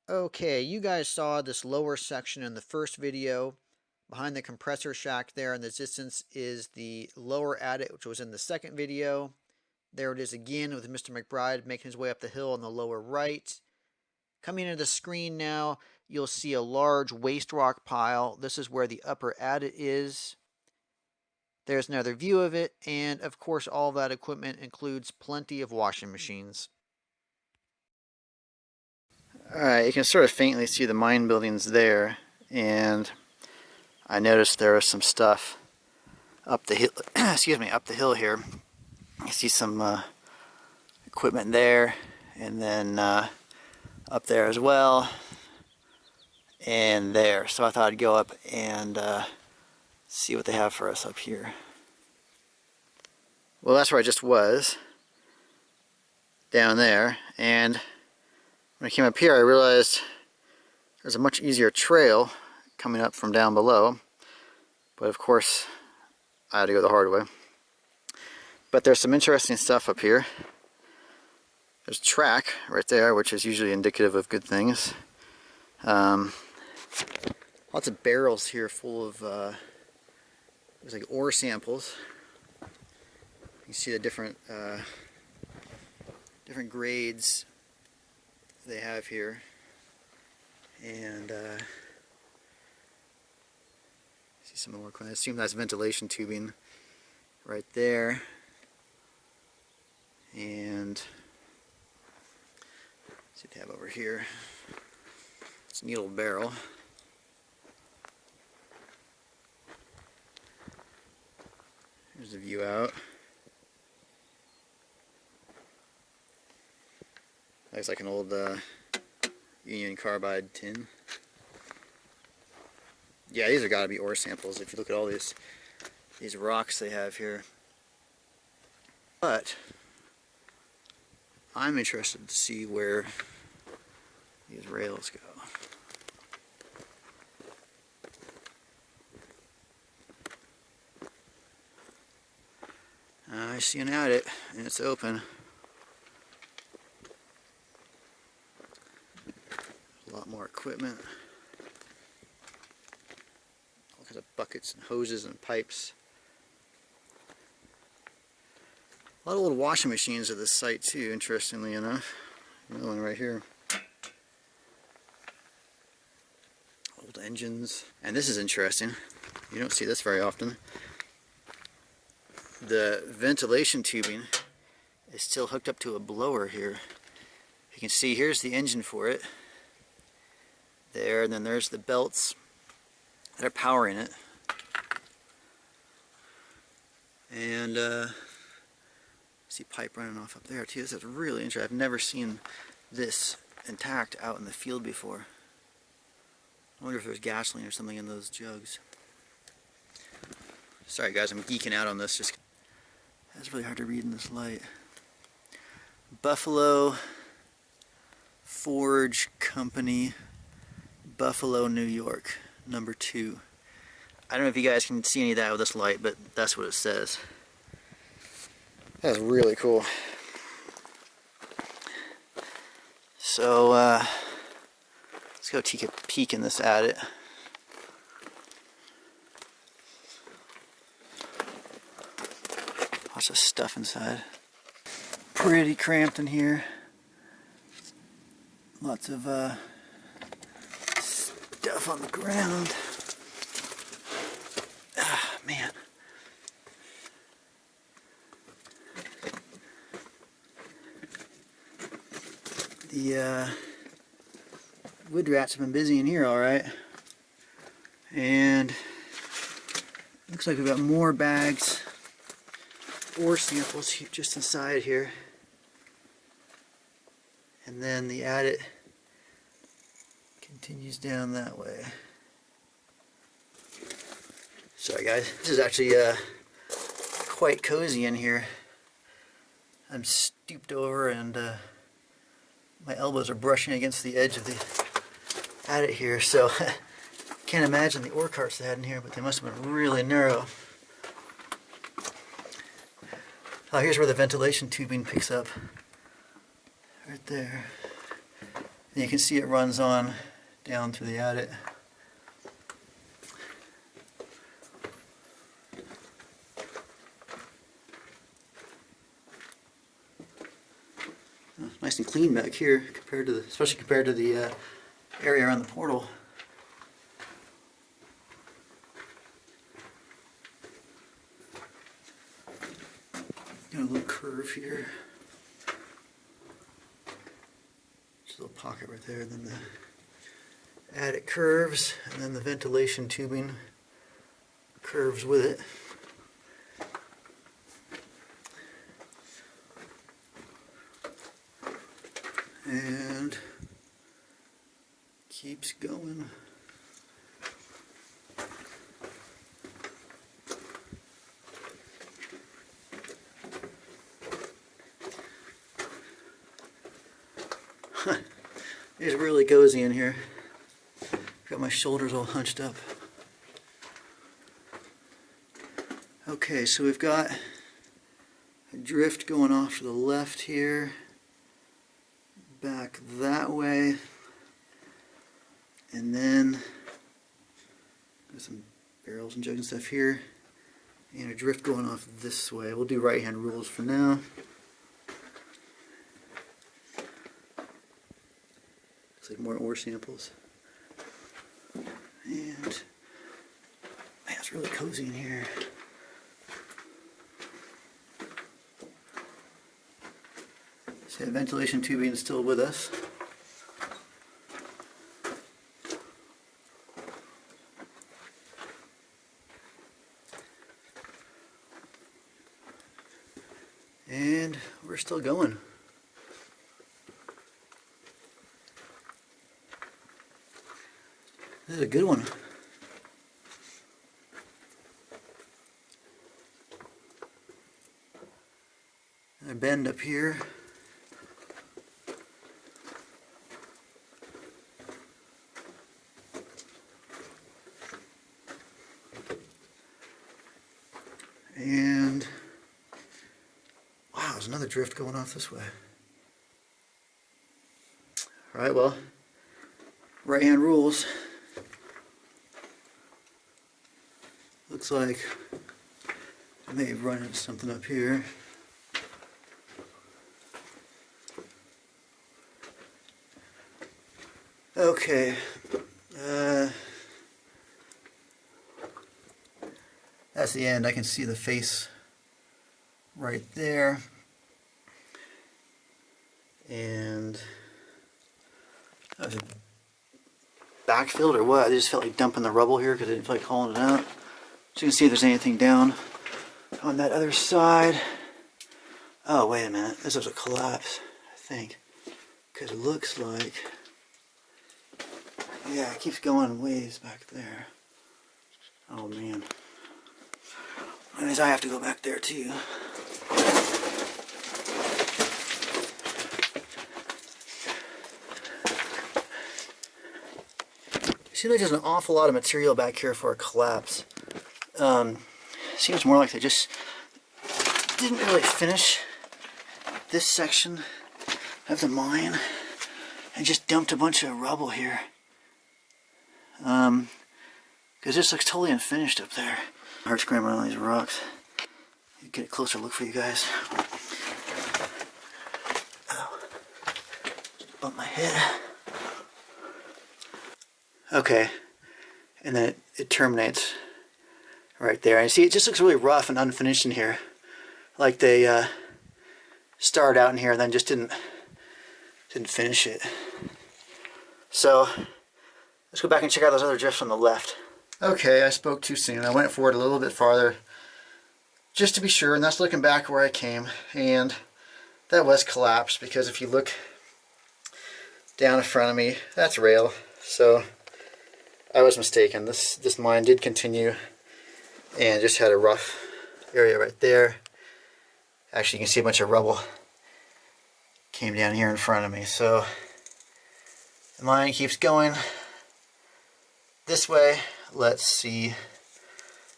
Okay, you guys saw this lower section in the first video. Behind the compressor shack there in the distance is the lower adit, which was in the second video. There it is again with Mr. McBride making his way up the hill on the lower right. Coming into the screen now, you'll see a large waste rock pile. This is where the upper adit is. There's another view of it, and of course all of that equipment includes plenty of washing machines. Alright, you can sort of faintly see the mine buildings there, and I noticed there was some stuff up the hill, excuse me, up the hill here. You see some equipment there, and then up there as well, and there. So I thought I'd go up and see what they have for us up here. Well, that's where I just was, down there, and when I came up here I realized there's a much easier trail coming up from down below, but of course I had to go the hard way. But there's some interesting stuff up here. There's a track right there, which is usually indicative of good things. Lots of barrels here full of there's like ore samples. You see the different different grades they have here, and see some more. I assume that's ventilation tubing right there, and see what they have over here. It's a neat old barrel. Here's the view out. Looks like an old Union Carbide tin. Yeah, these are got to be ore samples if you look at all these rocks they have here. But I'm interested to see where these rails go. I see an adit, and it's open. A lot more equipment. All kinds of buckets and hoses and pipes. A lot of old washing machines at this site too, interestingly enough. Another one right here. Old engines. And this is interesting. You don't see this very often. The ventilation tubing is still hooked up to a blower here. You can see here's the engine for it. There, and then there's the belts that are powering it. And see pipe running off up there too. This is really interesting. I've never seen this intact out in the field before. I wonder if there's gasoline or something in those jugs. Sorry guys, I'm geeking out on this. Just that's really hard to read in this light. Buffalo Forge Company, Buffalo, New York, number 2. I don't know if you guys can see any of that with this light, but that's what it says. That's really cool. So let's go take a peek in this adit. Lots of stuff inside. Pretty cramped in here. Lots of stuff on the ground. Ah, man. The wood rats have been busy in here, all right. And looks like we've got more bags, ore samples just inside here. And then the adit continues down that way. Sorry guys, this is actually quite cozy in here. I'm stooped over and my elbows are brushing against the edge of the adit here, so can't imagine the ore carts they had in here, but they must have been really narrow. Here's where the ventilation tubing picks up. Right there. And you can see it runs on down through the adit. Nice and clean back here, compared to the, especially compared to the area around the portal. Got a little curve here. Just a little pocket right there. Then the attic curves, and then the ventilation tubing curves with it. And keeps going. It's really cozy in here. Got my shoulders all hunched up. Okay, so we've got a drift going off to the left here. Back that way, and then there's some barrels and jugs and stuff here, and a drift going off this way. We'll do right hand rules for now. Looks like more ore samples. And man, it's really cozy in here. So the ventilation tubing is still with us. And we're still going. This is a good one. Another bend up here. And wow, there's another drift going off this way. Alright, well, right hand rules. Looks like I may have run into something up here. Okay. That's the end. I can see the face right there. And that was backfilled or what? I just felt like dumping the rubble here because I didn't feel like hauling it out. So you can see if there's anything down on that other side. Oh, wait a minute. This was a collapse, I think. Because it looks like, yeah, it keeps going ways back there. Oh, man. That means I have to go back there, too. Seems like there's an awful lot of material back here for a collapse. Seems more like they just didn't really finish this section of the mine and just dumped a bunch of rubble here. Because this looks totally unfinished up there. Hard scrambling on these rocks. Get a closer look for you guys. Oh, just bump my head. Okay, and then it terminates right there. And you see, it just looks really rough and unfinished in here. Like they started out in here and then just didn't finish it. So let's go back and check out those other drifts on the left. Okay, I spoke too soon. I went forward a little bit farther just to be sure, and that's looking back where I came, and that was collapsed because if you look down in front of me, that's rail. So I was mistaken. This mine did continue and just had a rough area right there. Actually, you can see a bunch of rubble came down here in front of me. So the mine keeps going this way. Let's see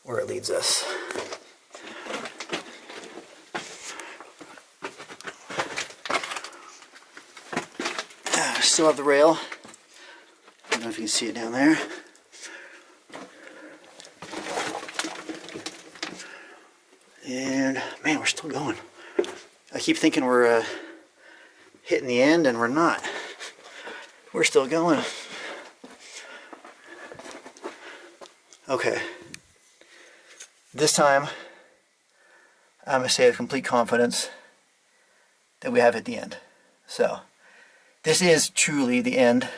where it leads us. Still have the rail. I don't know if you can see it down there. And man, we're still going. I keep thinking we're hitting the end, and we're not. We're still going. Okay. This time, I'm going to say with complete confidence that we have hit the end. So, this is truly the end.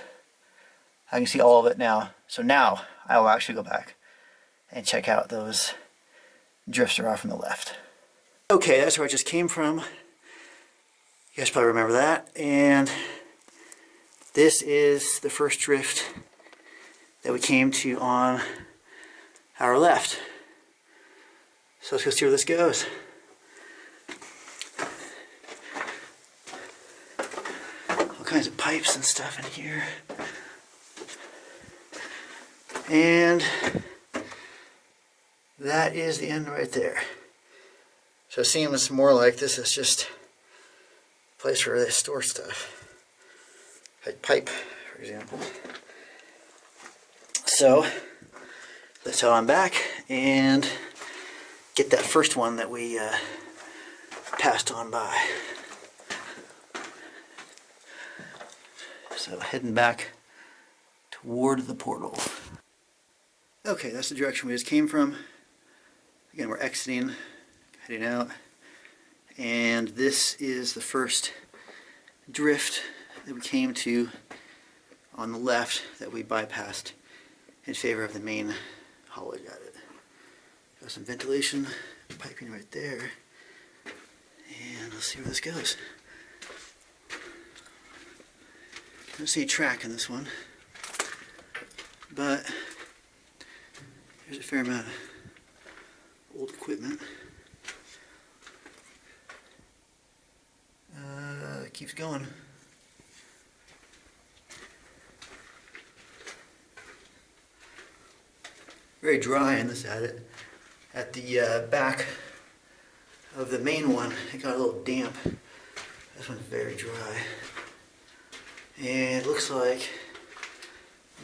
I can see all of it now. So now, I will actually go back and check out those drifts are off on the left. Okay, that's where I just came from. You guys probably remember that. And this is the first drift that we came to on our left. So let's go see where this goes. All kinds of pipes and stuff in here. And that is the end right there. So it seems more like this is just a place where they store stuff. Like pipe, for example. So let's head on back and get that first one that we passed on by. So heading back toward the portal. Okay, that's the direction we just came from. Again, we're exiting, heading out. And this is the first drift that we came to on the left that we bypassed in favor of the main haulage at it. Got some ventilation piping right there. And let's see where this goes. I don't see a track in this one, but there's a fair amount of old equipment. It keeps going. Very dry in this Adit. At the back of the main one, it got a little damp. This one's very dry. And it looks like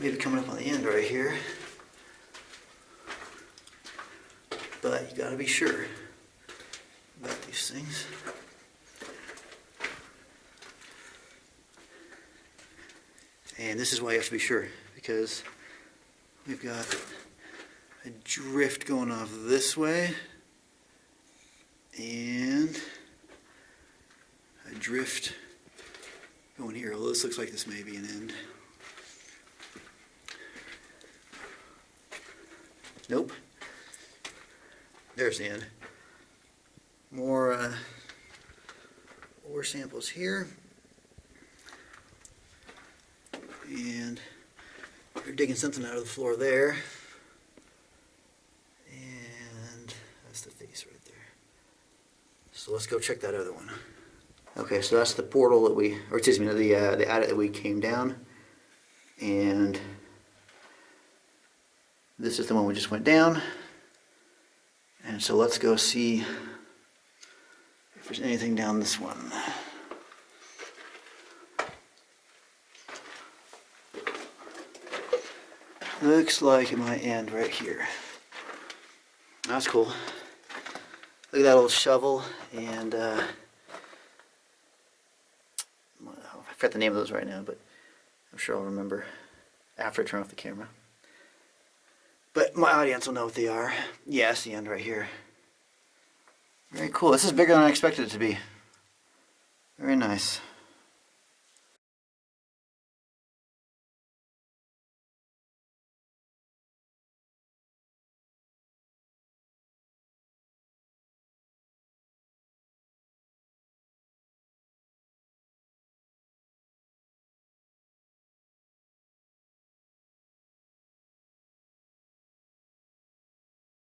maybe coming up on the end right here. But you gotta be sure about these things. And this is why you have to be sure, because we've got a drift going off this way and a drift going here. Although this looks like this may be an end. Nope. There's the end. More ore samples here. And they're digging something out of the floor there. And that's the face right there. So let's go check that other one. Okay, so that's the portal that we, or excuse me, the Adit that we came down. And this is the one we just went down. And so let's go see if there's anything down this one. Looks like it might end right here. That's cool. Look at that old shovel and I forgot the name of those right now, but I'm sure I'll remember after I turn off the camera. But my audience will know what they are. Yeah, that's the end right here. Very cool. This is bigger than I expected it to be. Very nice.